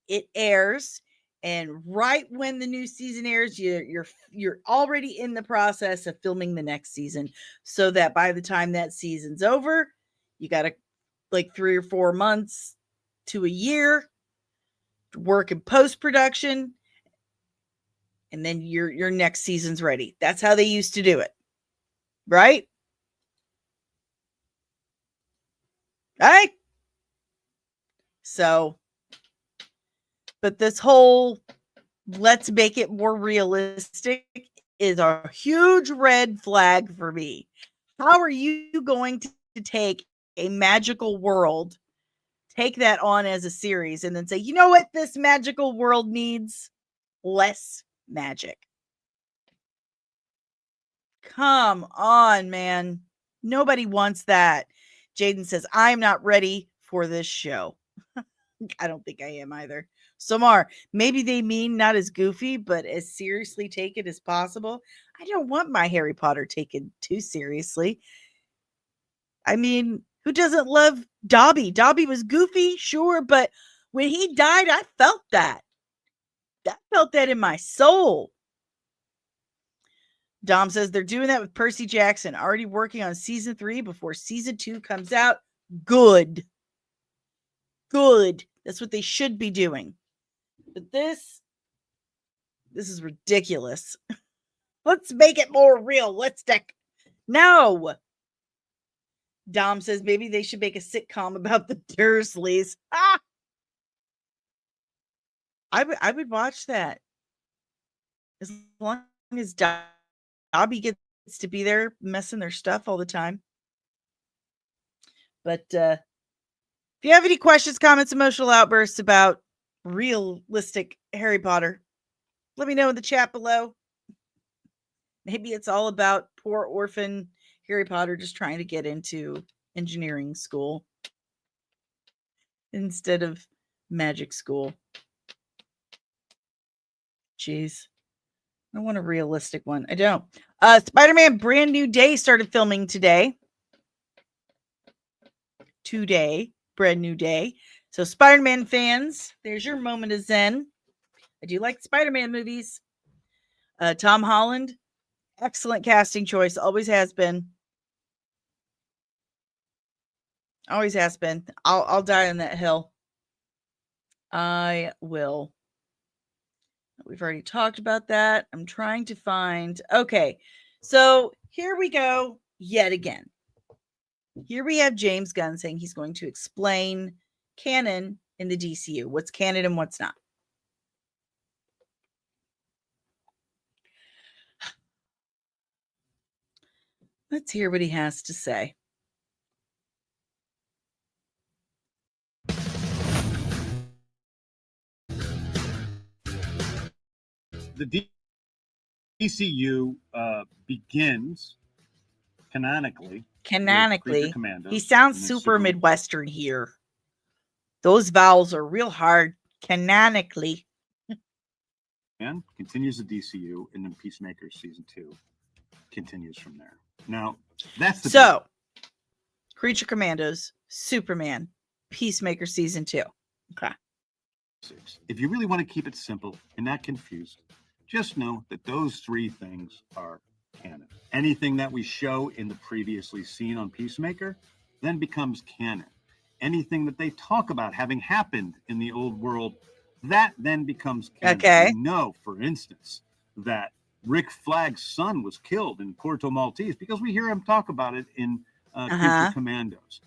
It airs, and right when the new season airs, you're already in the process of filming the next season, so that by the time that season's over, you got like 3 or 4 months to a year to work in post-production, and then your next season's ready. That's how they used to do it, right? Right? So, but this whole let's make it more realistic is a huge red flag for me. How are you going to take a magical world, take that on as a series, and then say, you know what this magical world needs? Less magic. Come on, man. Nobody wants that. Jaden says, I'm not ready for this show. I don't think I am either. Samar, maybe they mean not as goofy, but as seriously taken as possible. I don't want my Harry Potter taken too seriously. I mean, who doesn't love Dobby? Dobby was goofy, sure, but when he died, I felt that. I felt that in my soul. Dom says they're doing that with Percy Jackson, already working on season 3 before season 2 comes out. Good. That's what they should be doing. But this is ridiculous. Let's make it more realistic. No. Dom says maybe they should make a sitcom about the Dursleys. I would watch that as long as Dobby gets to be there messing their stuff all the time. But if you have any questions, comments, emotional outbursts about realistic Harry Potter, let me know in the chat below. Maybe it's all about poor orphan Harry Potter just trying to get into engineering school instead of magic school. Jeez. I want a realistic one. I don't. Spider-Man Brand New Day started filming today. Brand new day. So Spider-Man fans, there's your moment of zen. I do like Spider-Man movies. Tom Holland, excellent casting choice. Always has been. Always has been. I'll die on that hill. I will. We've already talked about that. I'm trying to find. Okay. So here we go yet again. Here we have James Gunn saying he's going to explain canon in the DCU. What's canon and what's not. Let's hear what he has to say. The DCU begins canonically. He sounds super Midwestern here. Those vowels are real hard. Canonically. And continues the DCU, and then Peacemaker season 2 continues from there. Now, that's the so Creature Commandos, Superman, Peacemaker season 2. Okay. If you really want to keep it simple and not confused, just know that those 3 things are canon. Anything that we show in the previously seen on Peacemaker then becomes canon. Anything that they talk about having happened in the old world, that then becomes canon. Okay. We know, for instance, that Rick Flag's son was killed in Corto Maltese because we hear him talk about it in Creature Commandos.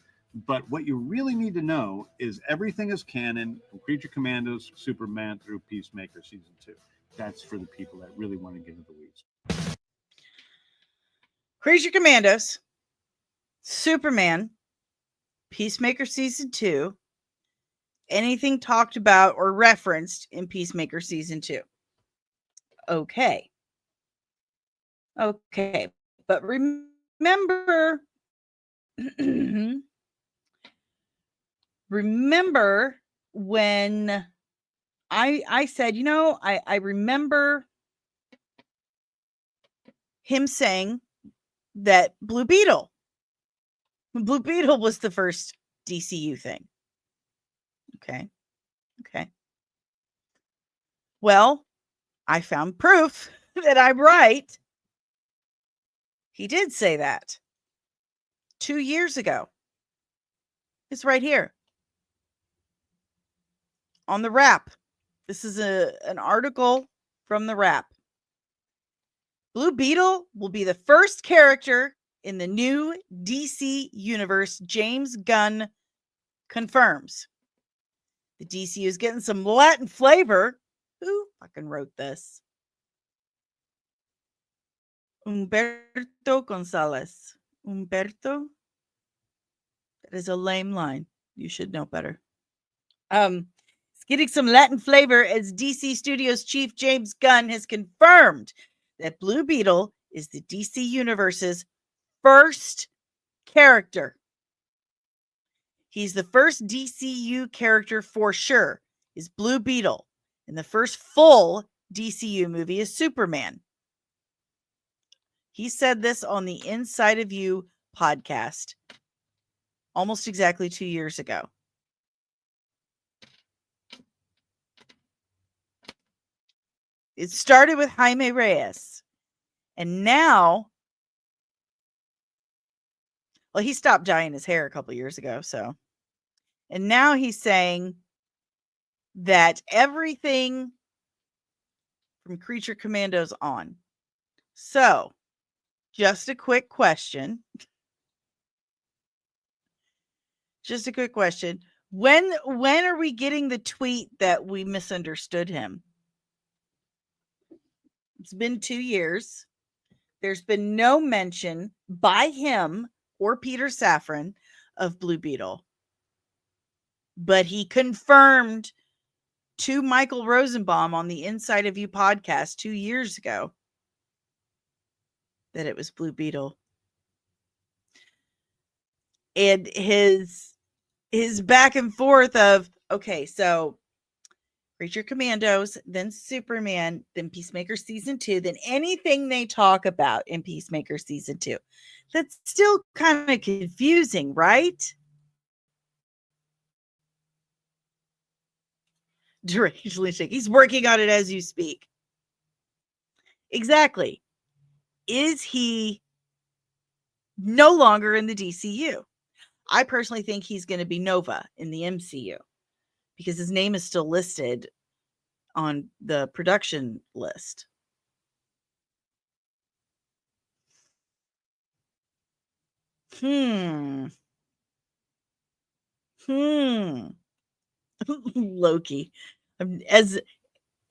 But what you really need to know is everything is canon from Creature Commandos, Superman through Peacemaker season 2. That's for the people that really want to get into the weeds. Creature Commandos, Superman, Peacemaker season 2, anything talked about or referenced in Peacemaker season 2. Okay. But remember, remember when I said, I remember him saying that Blue Beetle was the first DCU thing. Okay. Well, I found proof that I'm right. He did say that 2 years ago. It's right here on the Wrap. This is an article from the Wrap. Blue Beetle will be the first character in the new DC universe, James Gunn confirms. The DCU is getting some Latin flavor. Who fucking wrote this? Humberto Gonzalez. Humberto? That is a lame line. You should know better. It's getting some Latin flavor as DC Studios chief James Gunn has confirmed that Blue Beetle is the DC Universe's first character. He's the first DCU character for sure, is Blue Beetle. And the first full DCU movie is Superman. He said this on the Inside of You podcast almost exactly 2 years ago. It started with Jaime Reyes. And now, well, he stopped dyeing his hair a couple years ago, so. And now he's saying that everything from Creature Commandos on. So, just a quick question. When are we getting the tweet that we misunderstood him? It's been 2 years. There's been no mention by him or Peter Safran of Blue Beetle. But he confirmed to Michael Rosenbaum on the Inside of You podcast 2 years ago that it was Blue Beetle. And his back and forth of, okay, so Creature Commandos, then Superman, then Peacemaker Season 2, then anything they talk about in Peacemaker Season 2. That's still kind of confusing, right? He's working on it as you speak. Exactly. Is he no longer in the DCU? I personally think he's going to be Nova in the MCU because his name is still listed on the production list. Loki. As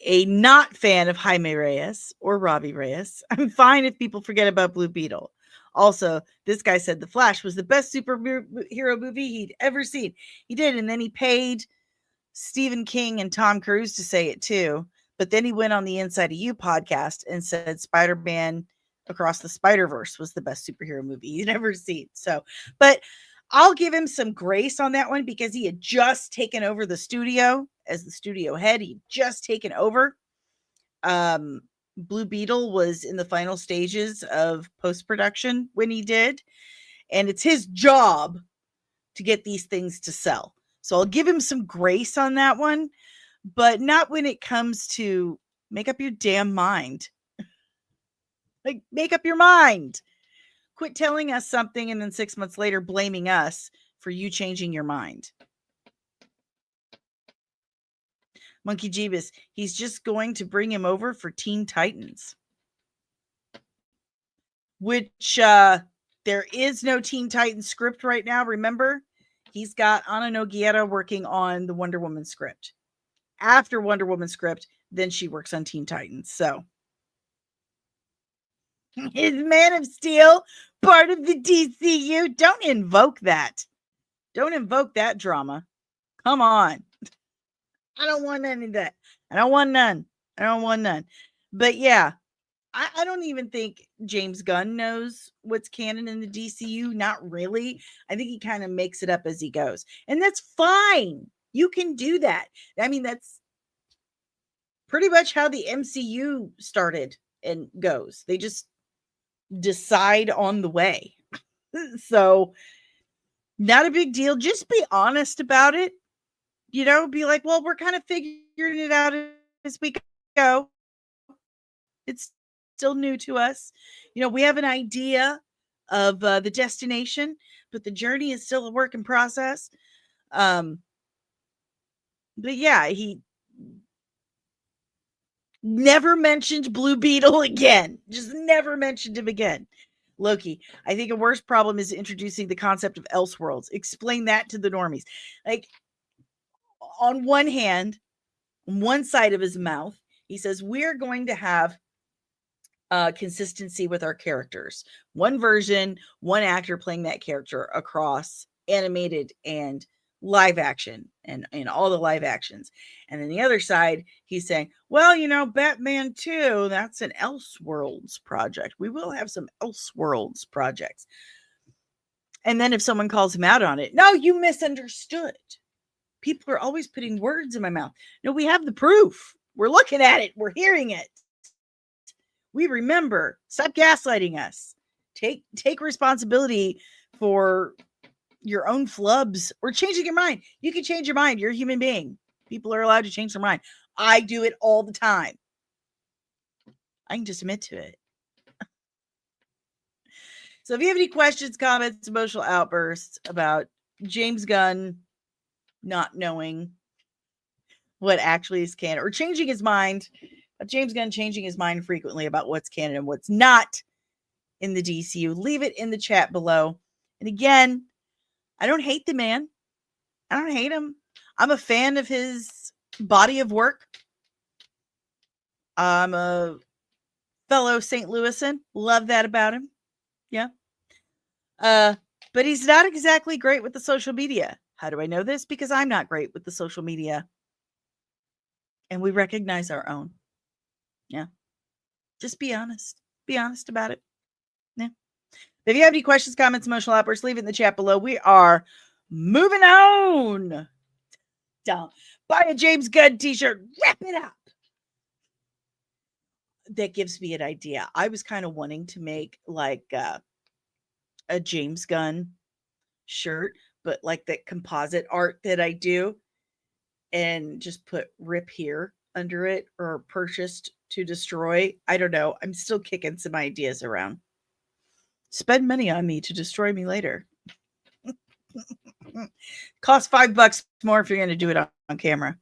a not fan of Jaime Reyes or Robbie Reyes, I'm fine if people forget about Blue Beetle. Also, this guy said The Flash was the best superhero movie he'd ever seen. He did, and then he paid Stephen King and Tom Cruise to say it too. But then he went on the Inside of You podcast and said Spider-Man Across the Spider-Verse was the best superhero movie he'd ever seen. So, but I'll give him some grace on that one because he had just taken over the studio as the studio head. He'd just taken over. Blue Beetle was in the final stages of post-production when he did. And it's his job to get these things to sell. So I'll give him some grace on that one, but not when it comes to make up your damn mind. Like, make up your mind. Quit telling us something and then 6 months later blaming us for you changing your mind. Monkey Jeebus, he's just going to bring him over for Teen Titans. Which, there is no Teen Titans script right now, remember? He's got Ana Nogueira working on the Wonder Woman script. After Wonder Woman script, then she works on Teen Titans. So, is Man of Steel part of the DCU? Don't invoke that. Don't invoke that drama. Come on. I don't want any of that. I don't want none. But yeah, I don't even think James Gunn knows what's canon in the DCU. Not really. I think he kind of makes it up as he goes. And that's fine. You can do that. I mean, that's pretty much how the MCU started and goes. They just decide on the way. So, not a big deal. Just be honest about it. You know, be like, well, we're kind of figuring it out as we go. It's still new to us. You know, we have an idea of the destination, but the journey is still a work in process. But yeah, he never mentioned Blue Beetle again. Just never mentioned him again. Loki, I think a worse problem is introducing the concept of Elseworlds. Explain that to the normies. Like, on one hand, on one side of his mouth, he says, we're going to have consistency with our characters. One version, one actor playing that character across animated and live action and all the live actions. And then the other side, he's saying, well, you know, Batman 2, that's an Elseworlds project. We will have some Elseworlds projects. And then if someone calls him out on it, no, you misunderstood. People are always putting words in my mouth. No, we have the proof. We're looking at it. We're hearing it. We remember. Stop gaslighting us. Take responsibility for your own flubs or changing your mind. You can change your mind. You're a human being. People are allowed to change their mind. I do it all the time. I can just admit to it. So if you have any questions, comments, emotional outbursts about James Gunn not knowing what actually is canon or changing his mind, James Gunn changing his mind frequently about what's canon and what's not in the DCU, leave it in the chat below. And again, I don't hate the man. I don't hate him. I'm a fan of his body of work. I'm a fellow St. Louisan. Love that about him. Yeah. But he's not exactly great with the social media. How do I know this? Because I'm not great with the social media. And we recognize our own. Yeah. Just be honest. Be honest about it. Yeah. If you have any questions, comments, emotional outbursts, leave it in the chat below. We are moving on. Down. Buy a James Gunn t-shirt. Wrap it up. That gives me an idea. I was kind of wanting to make like a James Gunn shirt, but like that composite art that I do, and just put "rip" here under it, or "purchased to destroy." I don't know. I'm still kicking some ideas around. Spend money on me to destroy me later. Cost $5 more if you're going to do it on camera.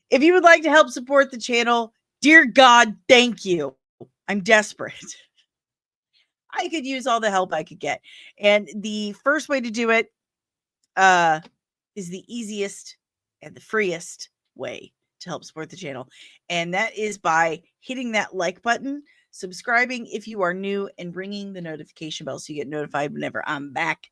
If you would like to help support the channel, dear God, thank you. I'm desperate. I could use all the help I could get. And the first way to do it is the easiest and the freest way to help support the channel. And that is by hitting that like button, subscribing if you are new, and ringing the notification bell so you get notified whenever I'm back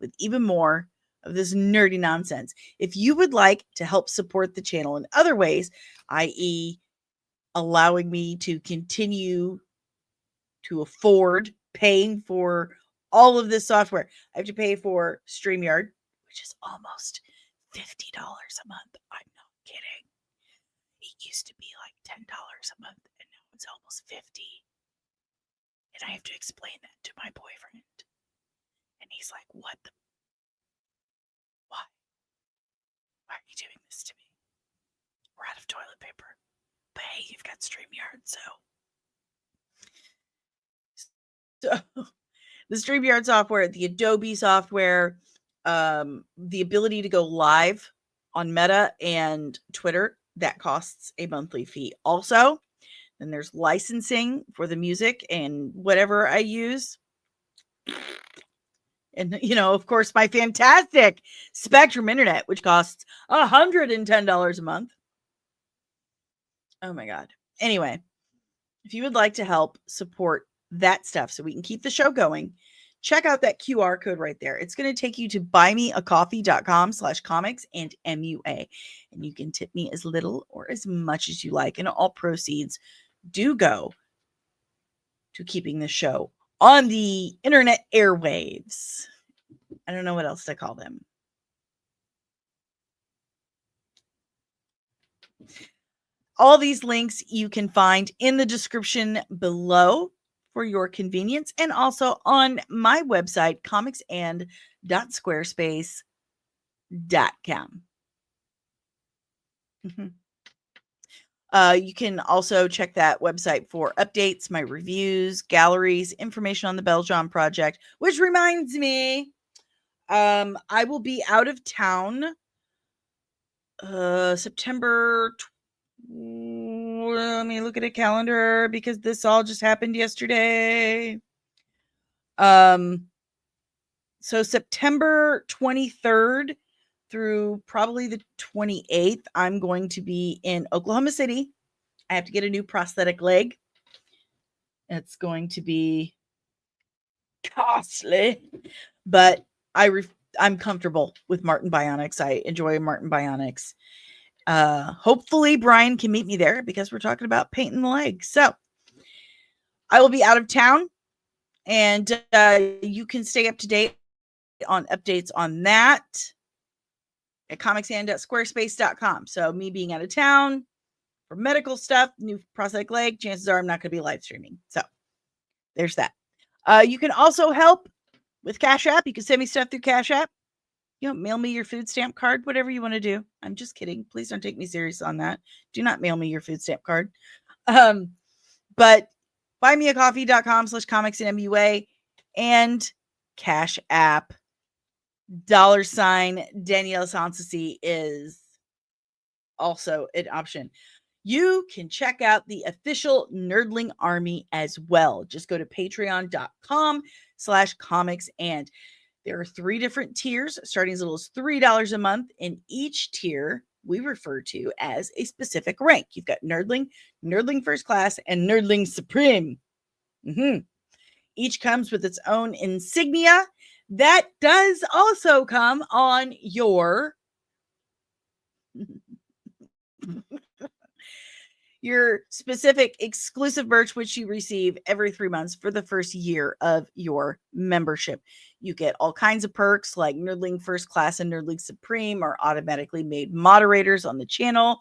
with even more of this nerdy nonsense. If you would like to help support the channel in other ways, i.e. allowing me to continue to afford paying for all of this software. I have to pay for StreamYard, which is almost $50 a month. I'm not kidding. It used to be like $10 a month, and now it's almost $50. And I have to explain that to my boyfriend. And he's like, what the? Why? Why are you doing this to me? We're out of toilet paper. But hey, you've got StreamYard, so the StreamYard software, the Adobe software, the ability to go live on Meta and Twitter, that costs a monthly fee. Also, then there's licensing for the music and whatever I use. And, of course, my fantastic Spectrum Internet, which costs $110 a month. Oh, my God. Anyway, if you would like to help support that stuff so we can keep the show going, check out that QR code right there. It's going to take you to buymeacoffee.com/comics and MUA. And you can tip me as little or as much as you like. And all proceeds do go to keeping the show on the internet airwaves. I don't know what else to call them. All these links you can find in the description below for your convenience, and also on my website, comicsand.squarespace.com. You can also check that website for updates, my reviews, galleries, information on the Belgium project, which reminds me, I will be out of town September. Let me look at a calendar because this all just happened yesterday. So September 23rd through probably the 28th, I'm going to be in Oklahoma City. I have to get a new prosthetic leg. It's going to be costly, but I'm comfortable with Martin Bionics. I enjoy Martin Bionics. Hopefully Brian can meet me there because we're talking about painting the leg. So I will be out of town, and you can stay up to date on updates on that at comicsand.squarespace.com. So me being out of town for medical stuff, new prosthetic leg, chances are I'm not going to be live streaming. So there's that. You can also help with Cash App. You can send me stuff through Cash App. Mail me your food stamp card, whatever you want to do. I'm just kidding. Please don't take me serious on that. Do not mail me your food stamp card. But buymeacoffee.com/comics and MUA, and Cash App $DanielleSoncasie is also an option. You can check out the official Nerdling Army as well. Just go to patreon.com/comics and There are 3 different tiers, starting as little as $3 a month. And each tier we refer to as a specific rank. You've got Nerdling, Nerdling First Class, and Nerdling Supreme. Each comes with its own insignia that does also come on your specific exclusive merch, which you receive every 3 months for the first year of your membership. You get all kinds of perks like Nerdling First Class and Nerdling Supreme are automatically made moderators on the channel.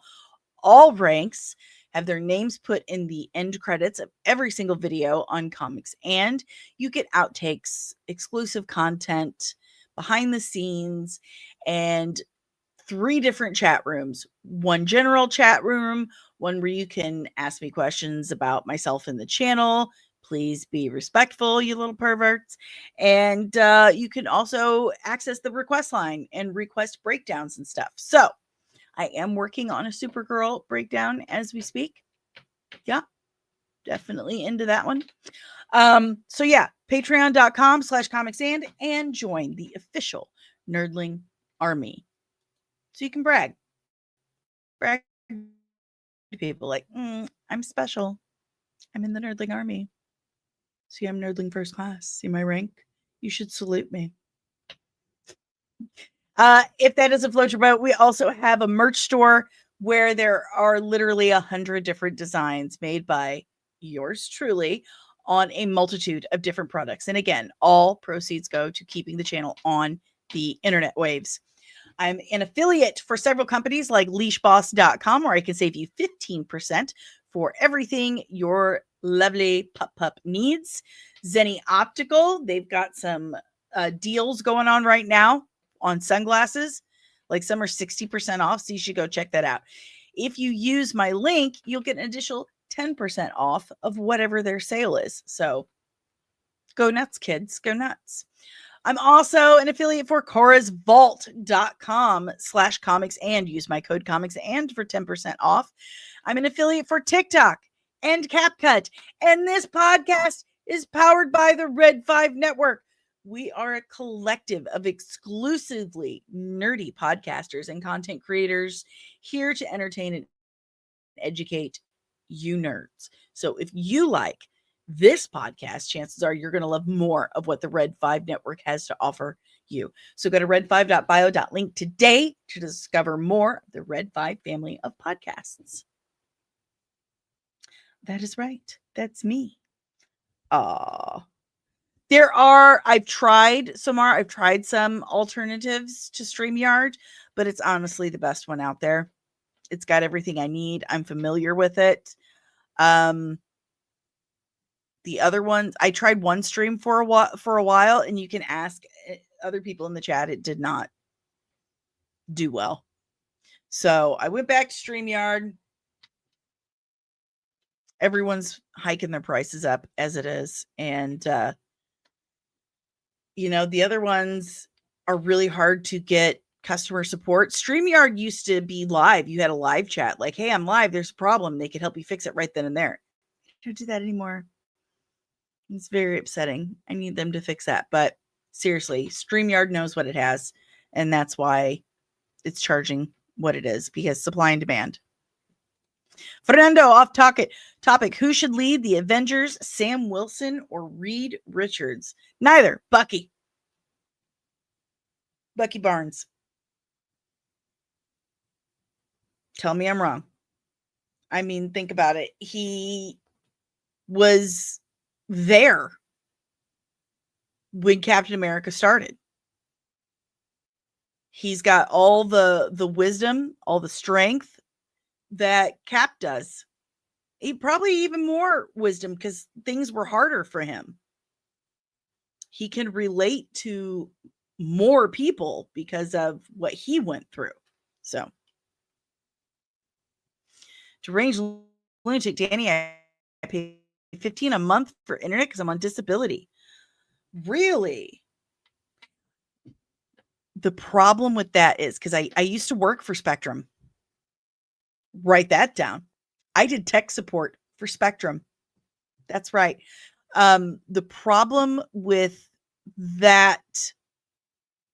All ranks have their names put in the end credits of every single video on Comics, and you get outtakes, exclusive content, behind the scenes, and 3 different chat rooms. One general chat room, one where you can ask me questions about myself and the channel. Please be respectful, you little perverts. And you can also access the request line and request breakdowns and stuff. So I am working on a Supergirl breakdown as we speak. Yeah, definitely into that one. So yeah, patreon.com/comicsand and join the official Nerdling Army. So you can brag to people like, I'm special. I'm in the Nerdling Army. See, I'm Nerdling First Class. See my rank? You should salute me. If that doesn't float your boat, we also have a merch store where there are literally 100 different designs made by yours truly on a multitude of different products. And again, all proceeds go to keeping the channel on the internet waves. I'm an affiliate for several companies like leashboss.com, where I can save you 15% for everything your lovely pup needs. Zenny Optical, they've got some deals going on right now on sunglasses. Like some are 60% off, so you should go check that out. If you use my link, you'll get an additional 10% off of whatever their sale is. So go nuts, kids. Go nuts. I'm also an affiliate for corasvault.com/comics and use my code comics and for 10% off. I'm an affiliate for TikTok and CapCut. And this podcast is powered by the Red 5 Network. We are a collective of exclusively nerdy podcasters and content creators here to entertain and educate you nerds. So if you like this podcast, chances are you're going to love more of what the Red 5 Network has to offer you. So go to red5.bio.link today to discover more of the Red 5 family of podcasts. That is right. That's me. I've tried some alternatives to StreamYard, but it's honestly the best one out there. It's got everything I need. I'm familiar with it. The other ones, I tried OneStream for a while, and you can ask other people in the chat. It did not do well. So I went back to StreamYard. Everyone's hiking their prices up as it is. And, the other ones are really hard to get customer support. StreamYard used to be live. You had a live chat like, hey, I'm live. There's a problem. They could help you fix it right then and there. I don't do that anymore. It's very upsetting. I need them to fix that. But seriously, StreamYard knows what it has. And that's why it's charging what it is, because supply and demand. Fernando, off topic. Who should lead the Avengers, Sam Wilson or Reed Richards? Neither. Bucky Barnes. Tell me I'm wrong. I mean, think about it. He was there when Captain America started. He's got all the wisdom, all the strength that Cap does. He probably even more wisdom because things were harder for him. He can relate to more people because of what he went through. So, deranged lunatic Danny, I pay $15 a month for internet because I'm on disability. Really? The problem with that is because I used to work for Spectrum. Write that down. I did tech support for Spectrum. That's right. The problem with that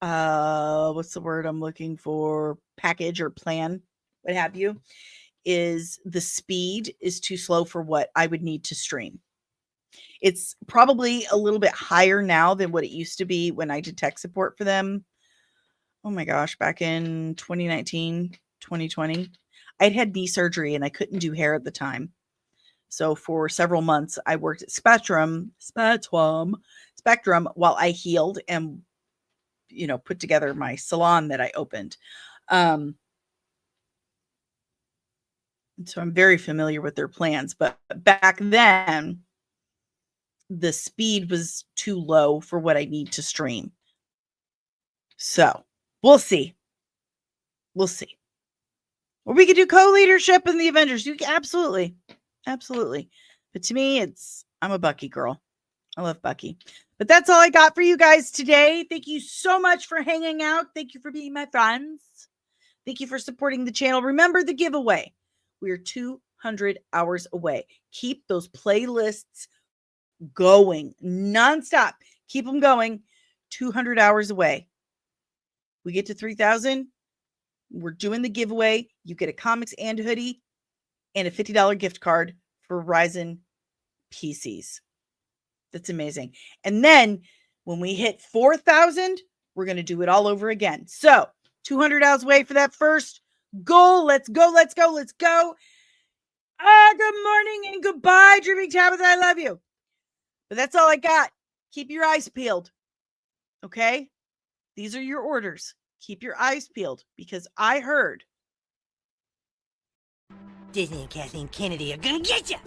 what's the word I'm looking for? Package or plan, what have you, is the speed is too slow for what I would need to stream. It's probably a little bit higher now than what it used to be when I did tech support for them. Oh my gosh, back in 2019, 2020, I'd had knee surgery and I couldn't do hair at the time. So for several months, I worked at Spectrum while I healed and, you know, put together my salon that I opened. So I'm very familiar with their plans, but back then the speed was too low for what I need to stream. So we'll see. We'll see. Or we could do co-leadership in the Avengers. You can, absolutely. Absolutely. But to me, I'm a Bucky girl. I love Bucky. But that's all I got for you guys today. Thank you so much for hanging out. Thank you for being my friends. Thank you for supporting the channel. Remember the giveaway. We are 200 hours away. Keep those playlists going nonstop. Keep them going. 200 hours away. We get to 3,000. We're doing the giveaway. You get a comics and hoodie and a $50 gift card for Ryzen PCs. That's amazing. And then when we hit 4,000, we're going to do it all over again. So 200 hours away for that first goal. Let's go. Let's go. Let's go. Good morning and goodbye, Dreaming Tabitha. I love you. But that's all I got. Keep your eyes peeled. Okay? These are your orders. Keep your eyes peeled because I heard Disney and Kathleen Kennedy are gonna get you.